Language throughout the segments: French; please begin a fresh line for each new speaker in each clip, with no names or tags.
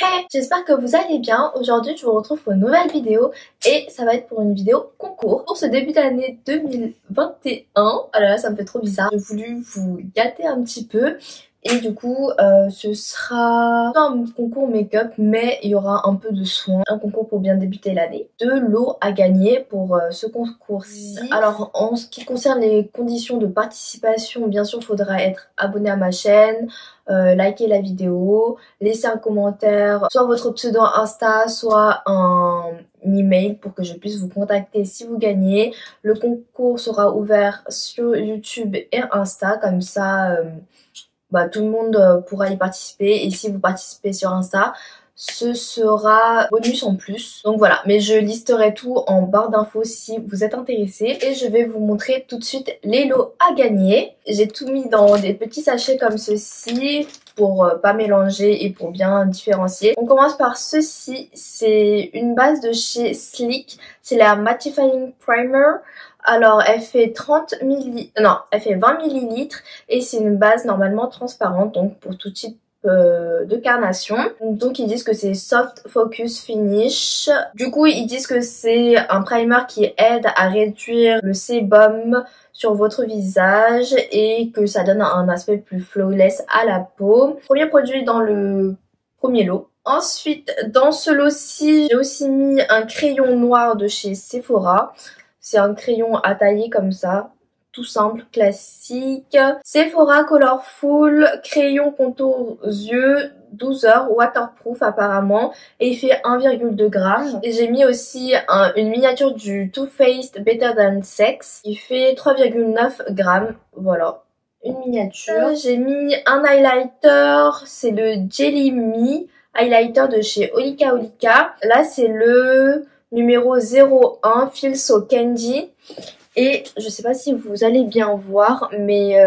Hey, j'espère que vous allez bien. Aujourd'hui, je vous retrouve pour une nouvelle vidéo et ça va être pour une vidéo concours. Pour ce début d'année 2021, oh là là, ça me fait trop bizarre. J'ai voulu vous gâter un petit peu. Et du coup, ce sera un concours make-up, mais il y aura un peu de soin. Un concours pour bien débuter l'année. De lots à gagner pour ce concours-ci. Alors, en ce qui concerne les conditions de participation, bien sûr, il faudra être abonné à ma chaîne, liker la vidéo, laisser un commentaire, soit votre pseudo Insta, soit un email pour que je puisse vous contacter si vous gagnez. Le concours sera ouvert sur YouTube et Insta, comme ça... tout le monde pourra y participer, et si vous participez sur Insta, ce sera bonus en plus. Donc voilà, mais je listerai tout en barre d'infos si vous êtes intéressés. Et je vais vous montrer tout de suite les lots à gagner. J'ai tout mis dans des petits sachets comme ceci pour pas mélanger et pour bien différencier. On commence par ceci, c'est une base de chez Sleek, c'est la Mattifying Primer. Alors elle fait 20 millilitres et c'est une base normalement transparente, donc pour tout type de carnation. Donc ils disent que c'est soft focus finish. Du coup ils disent que c'est un primer qui aide à réduire le sébum sur votre visage et que ça donne un aspect plus flawless à la peau. Premier produit dans le premier lot. Ensuite dans ce lot-ci, j'ai aussi mis un crayon noir de chez Sephora. C'est un crayon à tailler comme ça, tout simple, classique. Sephora Colorful, crayon contour yeux, 12 heures, waterproof apparemment, et il fait 1,2 g. Et j'ai mis aussi une miniature du Too Faced Better Than Sex, il fait 3,9 g, voilà. Une miniature. J'ai mis un highlighter, c'est le Jelly Me highlighter de chez Olika Olika. Là c'est le numéro 01 Feel So Candy, et je sais pas si vous allez bien voir, mais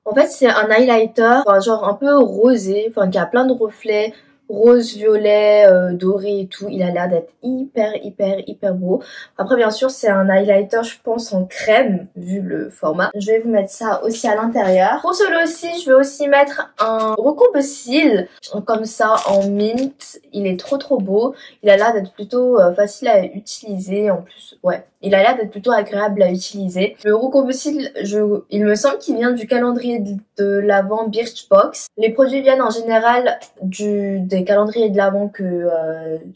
en fait c'est un highlighter genre un peu rosé, enfin qui a plein de reflets rose, violet, doré et tout. Il a l'air d'être hyper beau. Après bien sûr c'est un highlighter je pense en crème vu le format. Je vais vous mettre ça aussi à l'intérieur. Pour ce lot-ci je vais aussi mettre un recourbe-cils comme ça en mint. Il est trop beau. Il a l'air d'être plutôt facile à utiliser en plus. Ouais, il a l'air d'être plutôt agréable à utiliser. Le recourbe-cils, il me semble qu'il vient du calendrier de l'Avent Birchbox. Les produits viennent en général des calendriers de l'Avent que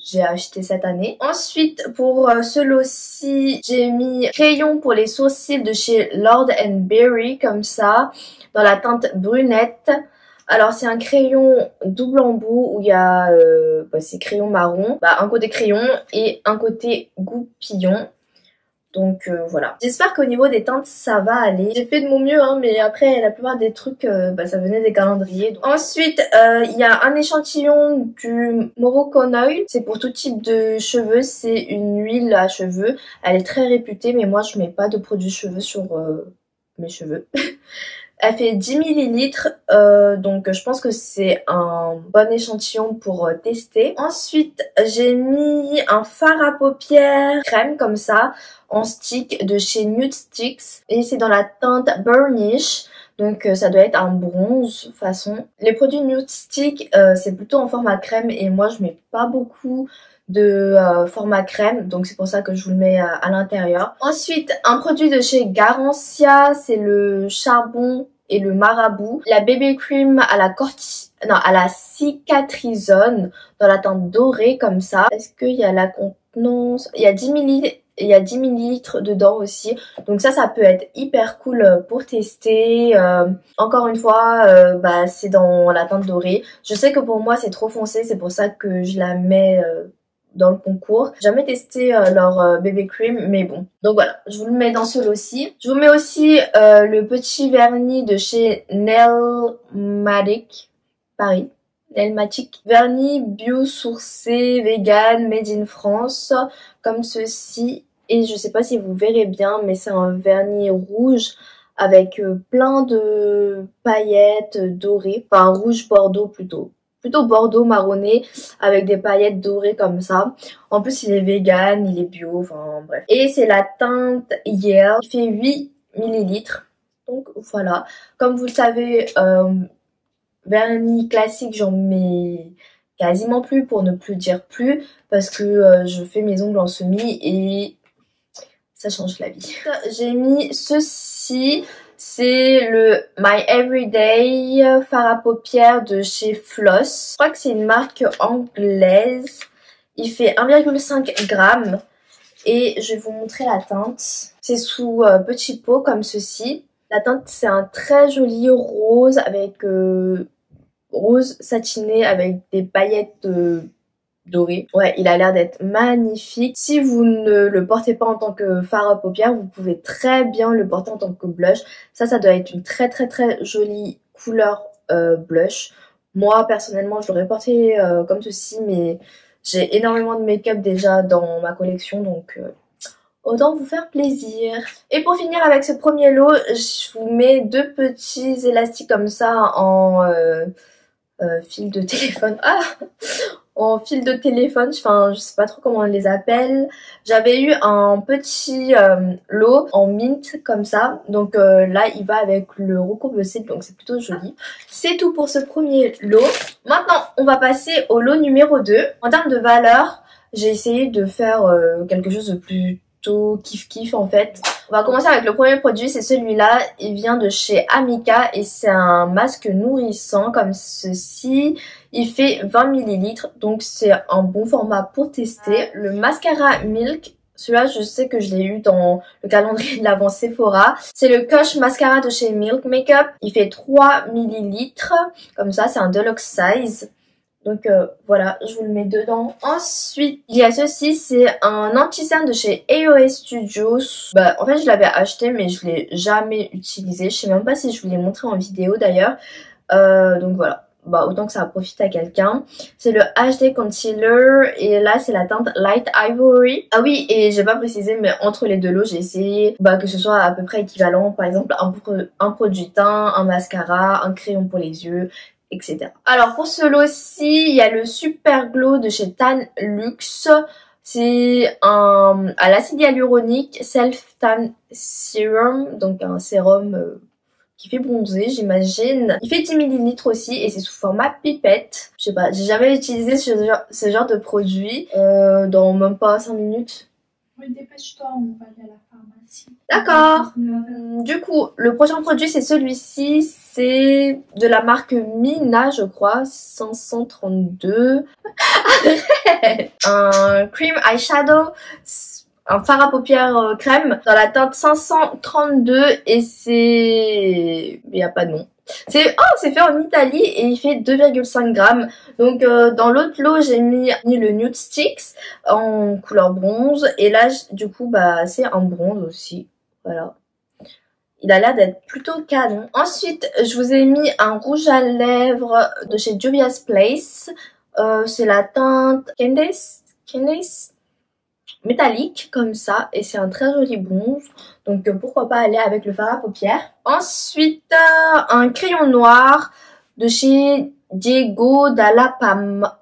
j'ai acheté cette année. Ensuite, pour ce lot-ci, j'ai mis crayon pour les sourcils de chez Lord & Berry, comme ça, dans la teinte brunette. Alors c'est un crayon double embout où il y a c'est crayon marron, un côté crayon et un côté goupillon. Donc voilà. J'espère qu'au niveau des teintes ça va aller. J'ai fait de mon mieux mais après la plupart des trucs ça venait des calendriers. Donc. Ensuite il y a un échantillon du Moroccan Oil. C'est pour tout type de cheveux. C'est une huile à cheveux. Elle est très réputée mais moi je mets pas de produit cheveux sur mes cheveux. Elle fait 10 millilitres, donc je pense que c'est un bon échantillon pour tester. Ensuite, j'ai mis un fard à paupières crème comme ça, en stick de chez Nude Sticks. Et c'est dans la teinte Burnish, donc ça doit être un bronze façon. Les produits Nude Stick, c'est plutôt en format crème et moi je mets pas beaucoup de format crème, donc c'est pour ça que je vous le mets à l'intérieur. Ensuite un produit de chez Garancia, c'est le charbon et le marabout, la baby cream à la cicatrisone dans la teinte dorée comme ça. Est-ce qu'il y a la contenance? Il y a 10 millilitres dedans aussi, donc ça peut être hyper cool pour tester. Encore une fois c'est dans la teinte dorée. Je sais que pour moi c'est trop foncé, c'est pour ça que je la mets dans le concours. J'ai jamais testé leur bébé cream, mais bon. Donc voilà, je vous le mets dans ce lot-ci. Je vous mets aussi le petit vernis de chez Nailmatic Paris. Nailmatic. Vernis bio-sourcé, vegan, made in France, comme ceci. Et je sais pas si vous verrez bien, mais c'est un vernis rouge avec plein de paillettes dorées. Enfin, rouge bordeaux plutôt bordeaux marronné avec des paillettes dorées comme ça. En plus il est vegan, il est bio, enfin bref. Et c'est la teinte Yale qui fait 8 millilitres. Donc voilà, comme vous le savez vernis classique, j'en mets quasiment plus, pour ne plus dire plus, parce que je fais mes ongles en semi et ça change la vie. J'ai mis ceci, c'est le My Everyday fard à paupières de chez Floss. Je crois que c'est une marque anglaise. Il fait 1,5 g et je vais vous montrer la teinte. C'est sous petit pot comme ceci. La teinte, c'est un très joli rose avec rose satiné avec des paillettes dorées. Ouais, il a l'air d'être magnifique. Si vous ne le portez pas en tant que fard à paupières, vous pouvez très bien le porter en tant que blush. Ça doit être une très jolie couleur blush. Moi, personnellement, je l'aurais porté comme ceci, mais j'ai énormément de make-up déjà dans ma collection, donc autant vous faire plaisir. Et pour finir avec ce premier lot, je vous mets deux petits élastiques comme ça en fil de téléphone. Ah, en fil de téléphone, enfin je sais pas trop comment on les appelle. J'avais eu un petit lot en mint comme ça, donc là il va avec le recourbe-cils, donc c'est plutôt joli. C'est tout pour ce premier lot. Maintenant on va passer au lot numéro 2. En termes de valeur, j'ai essayé de faire quelque chose de plutôt kiff en fait. On va commencer avec le premier produit, c'est celui-là. Il vient de chez Amika et c'est un masque nourrissant comme ceci. Il fait 20 ml, donc c'est un bon format pour tester. Le mascara Milk, celui-là je sais que je l'ai eu dans le calendrier de l'avant Sephora. C'est le Kush Mascara de chez Milk Makeup. Il fait 3 ml, comme ça c'est un deluxe size. Donc voilà, je vous le mets dedans. Ensuite, il y a ceci, c'est un anti-cerne de chez AOA Studios. Bah, en fait, je l'avais acheté, mais je l'ai jamais utilisé. Je sais même pas si je vous l'ai montré en vidéo d'ailleurs. Donc voilà, bah, autant que ça profite à quelqu'un. C'est le HD Concealer et là, c'est la teinte Light Ivory. Ah oui, et j'ai pas précisé, mais entre les deux lots, j'ai essayé que ce soit à peu près équivalent. Par exemple, un produit teint, un mascara, un crayon pour les yeux, etc. Alors pour ce lot-ci, il y a le Super Glow de chez Tan Luxe. C'est à l'acide hyaluronique Self Tan Serum, donc un sérum qui fait bronzer, j'imagine. Il fait 10 ml aussi et c'est sous format pipette. Je sais pas, j'ai jamais utilisé ce genre de produit dans même pas 5 minutes.
Oui, dépêche-toi, on va aller à la pharmacie.
D'accord. Du coup, le prochain produit, c'est celui-ci. C'est de la marque Mina, je crois. 532. Un cream eyeshadow. Un fard à paupières crème dans la teinte 532 et c'est... Il n'y a pas de nom. C'est fait en Italie et il fait 2,5 g. Donc dans l'autre lot, j'ai mis le Nude Sticks en couleur bronze. Et là, du coup, c'est un bronze aussi. Voilà. Il a l'air d'être plutôt canon. Ensuite, je vous ai mis un rouge à lèvres de chez Juvia's Place. C'est la teinte Candice métallique comme ça et c'est un très joli bronze, donc pourquoi pas aller avec le fard à paupières. Ensuite un crayon noir de chez Diego Dalla Palma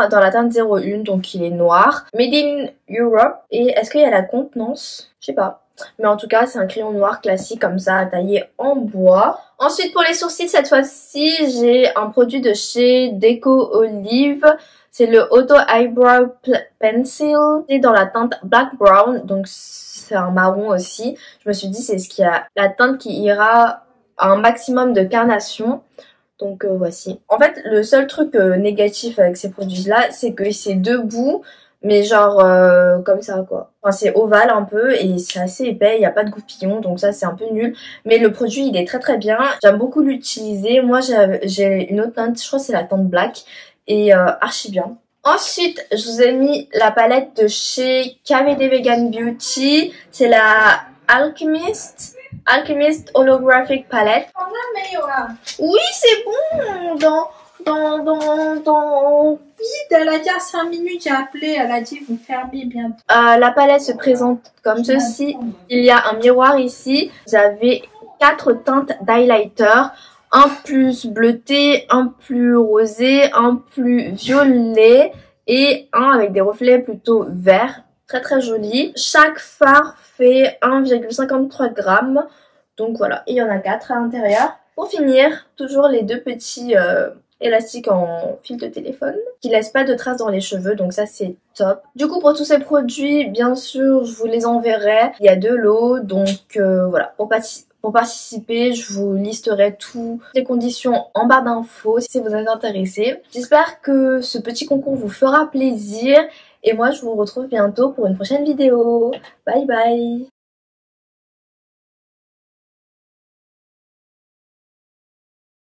dans la teinte 01, donc il est noir, made in Europe. Et est-ce qu'il y a la contenance? Je sais pas. Mais en tout cas, c'est un crayon noir classique comme ça, à tailler en bois. Ensuite, pour les sourcils, cette fois-ci, j'ai un produit de chez Deco Olive. C'est le Auto Eyebrow Pencil. C'est dans la teinte Black Brown, donc c'est un marron aussi. Je me suis dit, c'est ce qui a la teinte qui ira à un maximum de carnation. Donc voici. En fait, le seul truc négatif avec ces produits-là, c'est que c'est deux bouts. Mais genre comme ça quoi. Enfin c'est ovale un peu et c'est assez épais, il n'y a pas de goupillon, donc ça c'est un peu nul. Mais le produit il est très bien, j'aime beaucoup l'utiliser. Moi j'ai une autre teinte, je crois que c'est la teinte black et archi bien. Ensuite je vous ai mis la palette de chez KVD Vegan Beauty, c'est la Alchemist Holographic Palette.
On a meilleure.
Oui c'est bon dans
Vite, elle a dit à 5 minutes, j'ai appelé, elle a dit vous fermez bientôt.
La palette se présente comme ceci. Il y a un miroir ici. Vous avez 4 teintes d'highlighter. Un plus bleuté, un plus rosé, un plus violet et un avec des reflets plutôt verts. Très joli. Chaque fard fait 1,53 g. Donc voilà, et il y en a 4 à l'intérieur. Pour finir, toujours les deux petits élastiques en fil de téléphone qui laissent pas de traces dans les cheveux, donc ça c'est top. Du coup, pour tous ces produits, bien sûr, je vous les enverrai. Il y a 2 lots, donc voilà, pour participer, je vous listerai toutes les conditions en barre d'infos si vous êtes intéressés. J'espère que ce petit concours vous fera plaisir et moi je vous retrouve bientôt pour une prochaine vidéo. Bye bye!